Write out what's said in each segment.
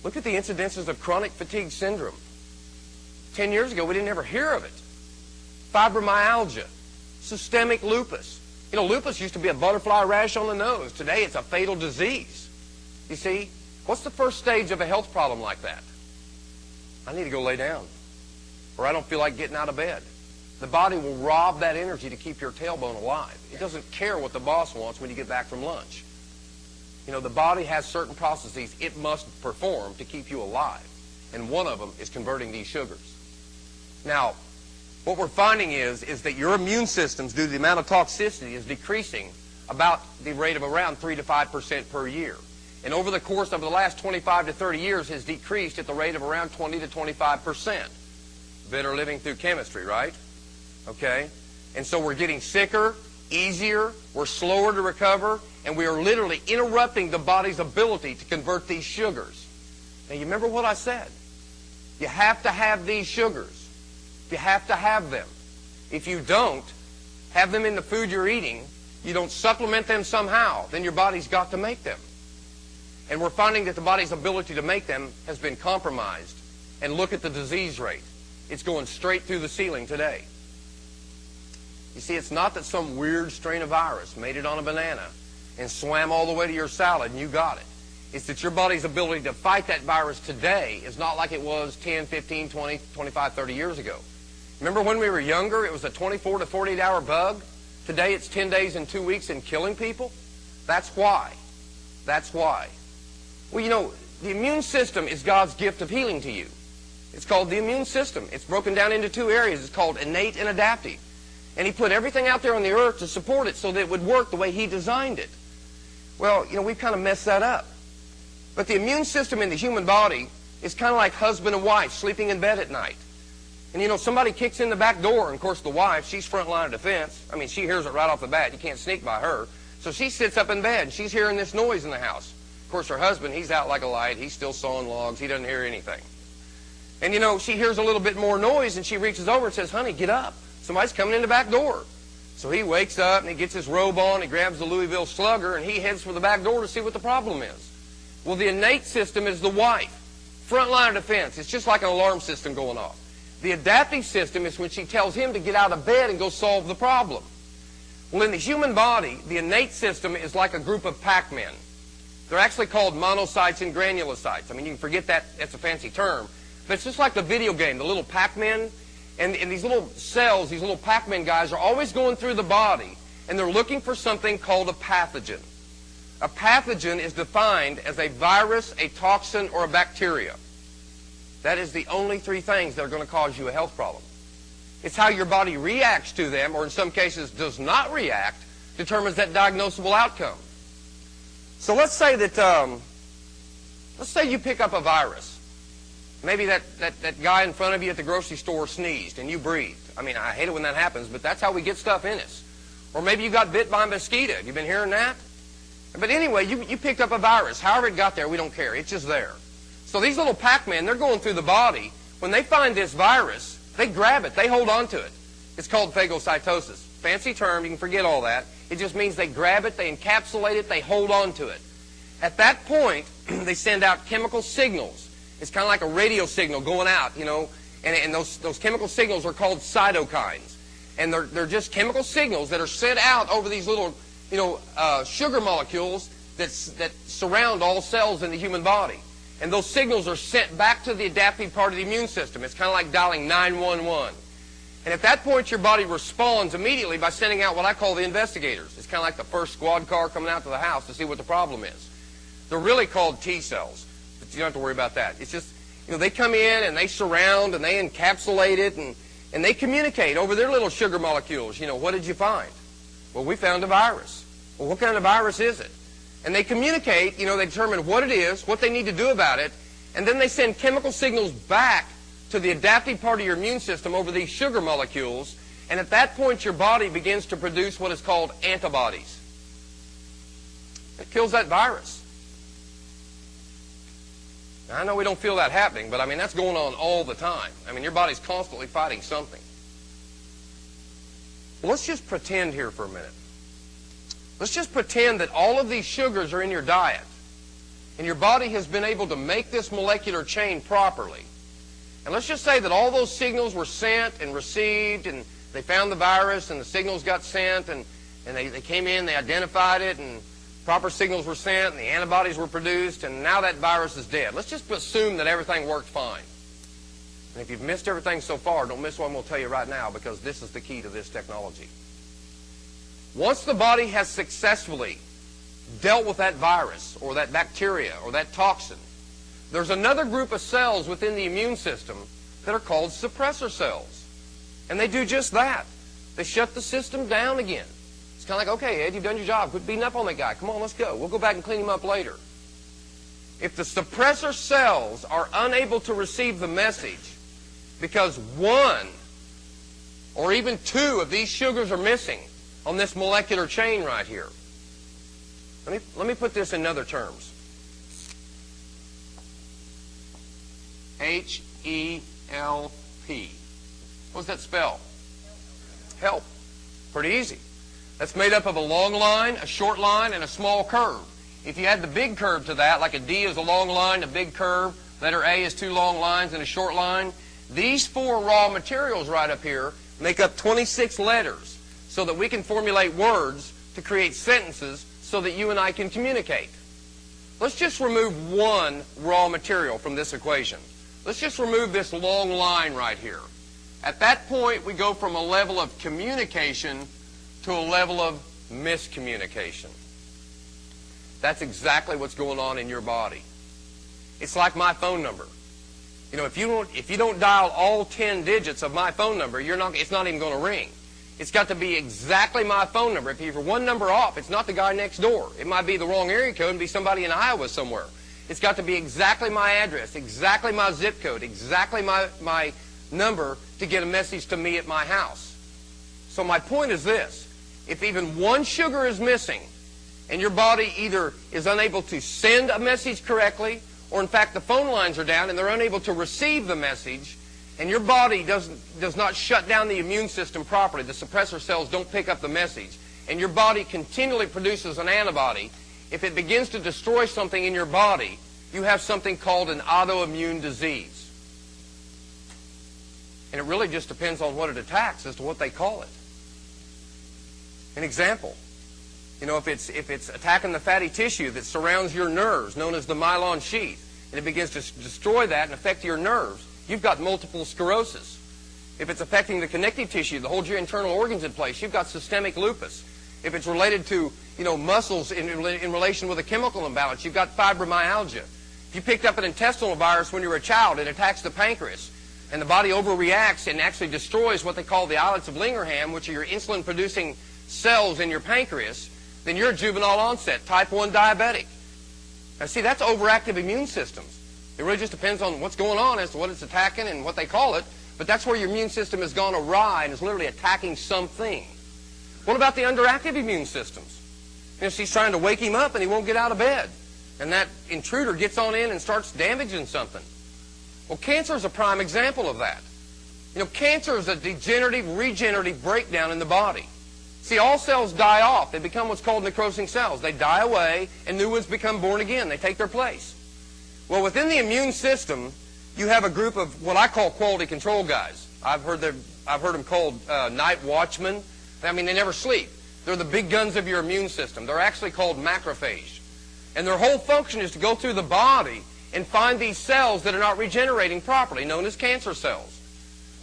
Look at the incidences of chronic fatigue syndrome. 10 years ago, we didn't ever hear of it. Fibromyalgia, systemic lupus. You know, lupus used to be a butterfly rash on the nose. Today, it's a fatal disease. You see, what's the first stage of a health problem like that? I need to go lay down, or I don't feel like getting out of bed. The body will rob that energy to keep your tailbone alive. It doesn't care what the boss wants when you get back from lunch. You know, the body has certain processes it must perform to keep you alive, and one of them is converting these sugars. Now, what we're finding is that your immune systems, due to the amount of toxicity, is decreasing about the rate of around 3 to 5% per year. And over the course of the last 25 to 30 years has decreased at the rate of around 20 to 25%. Better living through chemistry, right? Okay? And so we're getting sicker, easier, we're slower to recover, and we are literally interrupting the body's ability to convert these sugars. Now, you remember what I said? You have to have these sugars. You have to have them. If you don't have them in the food you're eating, you don't supplement them somehow, then your body's got to make them. And we're finding that the body's ability to make them has been compromised. And look at the disease rate. It's going straight through the ceiling today. You see, it's not that some weird strain of virus made it on a banana and swam all the way to your salad and you got it. It's that your body's ability to fight that virus today is not like it was 10, 15, 20, 25, 30 years ago. Remember when we were younger, it was a 24 to 48 hour bug? Today it's 10 days and 2 weeks and killing people? That's why. That's why. Well, you know, the immune system is God's gift of healing to you. It's called the immune system. It's broken down into two areas. It's called innate and adaptive. And He put everything out there on the earth to support it so that it would work the way He designed it. Well, you know, we've kind of messed that up. But the immune system in the human body is kind of like husband and wife sleeping in bed at night. And, you know, somebody kicks in the back door, and, of course, the wife, she's front line of defense. I mean, she hears it right off the bat. You can't sneak by her. So she sits up in bed, and she's hearing this noise in the house. Of course, her husband, he's out like a light. He's still sawing logs. He doesn't hear anything. And, you know, she hears a little bit more noise, and she reaches over and says, "Honey, get up. Somebody's coming in the back door." So he wakes up, and he gets his robe on, he grabs the Louisville Slugger, and he heads for the back door to see what the problem is. Well, the innate system is the wife. Front line of defense. It's just like an alarm system going off. The adaptive system is when she tells him to get out of bed and go solve the problem. Well, in the human body, the innate system is like a group of Pac-Men. They're actually called monocytes and granulocytes. I mean, you can forget that. That's a fancy term. But it's just like the video game, the little Pac-Men. And these little cells, these little Pac-Man guys are always going through the body, and they're looking for something called a pathogen. A pathogen is defined as a virus, a toxin, or a bacteria. That is the only three things that are going to cause you a health problem. It's how your body reacts to them, or in some cases does not react, determines that diagnosable outcome. So let's say that, let's say you pick up a virus. Maybe that guy in front of you at the grocery store sneezed and you breathed. I mean, I hate it when that happens, but that's how we get stuff in us. Or maybe you got bit by a mosquito. Have you been hearing that? But anyway, you picked up a virus. However it got there, we don't care. It's just there. So these little Pac-Men, they're going through the body. When they find this virus, they grab it. They hold on to it. It's called phagocytosis. Fancy term. You can forget all that. It just means they grab it, they encapsulate it, they hold on to it. At that point, they send out chemical signals. It's kind of like a radio signal going out, you know, and those chemical signals are called cytokines. And they're just chemical signals that are sent out over these little, you know, sugar molecules that surround all cells in the human body. And those signals are sent back to the adaptive part of the immune system. It's kind of like dialing 911. And at that point, your body responds immediately by sending out what I call the investigators. It's kind of like the first squad car coming out to the house to see what the problem is. They're really called T cells. You don't have to worry about that. It's just, you know, they come in and they surround and they encapsulate it and they communicate over their little sugar molecules. You know, what did you find? Well, we found a virus. Well, what kind of virus is it? And they communicate, you know, they determine what it is, what they need to do about it, and then they send chemical signals back to the adaptive part of your immune system over these sugar molecules, and at that point your body begins to produce what is called antibodies. It kills that virus. I know we don't feel that happening, but I mean, that's going on all the time. I mean, your body's constantly fighting something. Well, let's just pretend here for a minute. Let's just pretend that all of these sugars are in your diet. and your body has been able to make this molecular chain properly, and let's just say that all those signals were sent and received, and they found the virus, and the signals got sent, and they came in, they identified it, and proper signals were sent, and the antibodies were produced, and now that virus is dead. Let's just assume that everything worked fine. And if you've missed everything so far, don't miss what I'm going to tell you right now, because this is the key to this technology. Once the body has successfully dealt with that virus or that bacteria or that toxin, there's another group of cells within the immune system that are called suppressor cells. And they do just that. They shut the system down again. It's kind of like, okay, Ed, you've done your job. Quit beating up on that guy. Come on, let's go. We'll go back and clean him up later. If the suppressor cells are unable to receive the message because one or even two of these sugars are missing on this molecular chain right here. Let me put this in other terms. H-E-L-P. What does that spell? Help. Pretty easy. That's made up of a long line, a short line, and a small curve. If you add the big curve to that, like a D is a long line, a big curve, letter A is two long lines and a short line, these four raw materials right up here make up 26 letters so that we can formulate words to create sentences so that you and I can communicate. Let's just remove one raw material from this equation. Let's just remove this long line right here. At that point, we go from a level of communication to a level of miscommunication. That's exactly what's going on in your body. It's like my phone number. You know, if you don't dial all 10 digits of my phone number, it's not even going to ring. It's got to be exactly my phone number. If you're one number off, it's not the guy next door. It might be the wrong area code and be somebody in Iowa somewhere. It's got to be exactly my address, exactly my zip code, exactly my number to get a message to me at my house. So my point is this. If even one sugar is missing and your body either is unable to send a message correctly, or in fact the phone lines are down and they're unable to receive the message, and your body does not shut down the immune system properly, the suppressor cells don't pick up the message, and your body continually produces an antibody, if it begins to destroy something in your body, you have something called an autoimmune disease. And it really just depends on what it attacks as to what they call it. An example, you know, if it's attacking the fatty tissue that surrounds your nerves, known as the myelin sheath, and it begins to destroy that and affect your nerves, you've got multiple sclerosis. If it's affecting the connective tissue that holds your internal organs in place, you've got systemic lupus. If it's related to, you know, muscles in relation with a chemical imbalance, you've got fibromyalgia. If you picked up an intestinal virus when you were a child, it attacks the pancreas, and the body overreacts and actually destroys what they call the islets of Langerhans, which are your insulin-producing cells in your pancreas, then you're a juvenile onset, type 1 diabetic. Now see, that's overactive immune systems. It really just depends on what's going on as to what it's attacking and what they call it, but that's where your immune system has gone awry and is literally attacking something. What about the underactive immune systems? You know, she's trying to wake him up and he won't get out of bed, and that intruder gets on in and starts damaging something. Well, cancer is a prime example of that. You know, cancer is a degenerative, regenerative breakdown in the body. See, all cells die off. They become what's called necrosing cells. They die away, and new ones become born again. They take their place. Well, within the immune system, you have a group of what I call quality control guys. I've heard them called night watchmen. I mean, they never sleep. They're the big guns of your immune system. They're actually called macrophage. And their whole function is to go through the body and find these cells that are not regenerating properly, known as cancer cells.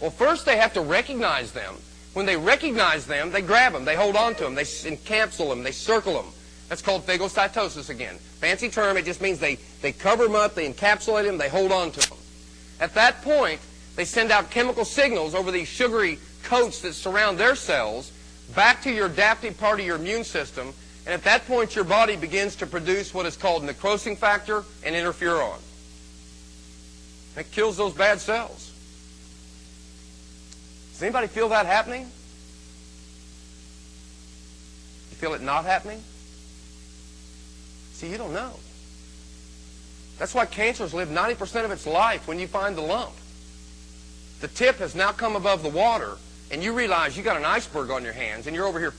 Well, first they have to recognize them. When they recognize them, they grab them, they hold on to them, they encapsulate them, they circle them. That's called phagocytosis again. Fancy term, it just means they cover them up, they encapsulate them, they hold on to them. At that point, they send out chemical signals over these sugary coats that surround their cells back to your adaptive part of your immune system, and at that point your body begins to produce what is called necrosing factor and interferon. It kills those bad cells. Does anybody feel that happening? You feel it not happening? See, you don't know. That's why cancers live 90% of its life when you find the lump. The tip has now come above the water, and you realize you got an iceberg on your hands, and you're over here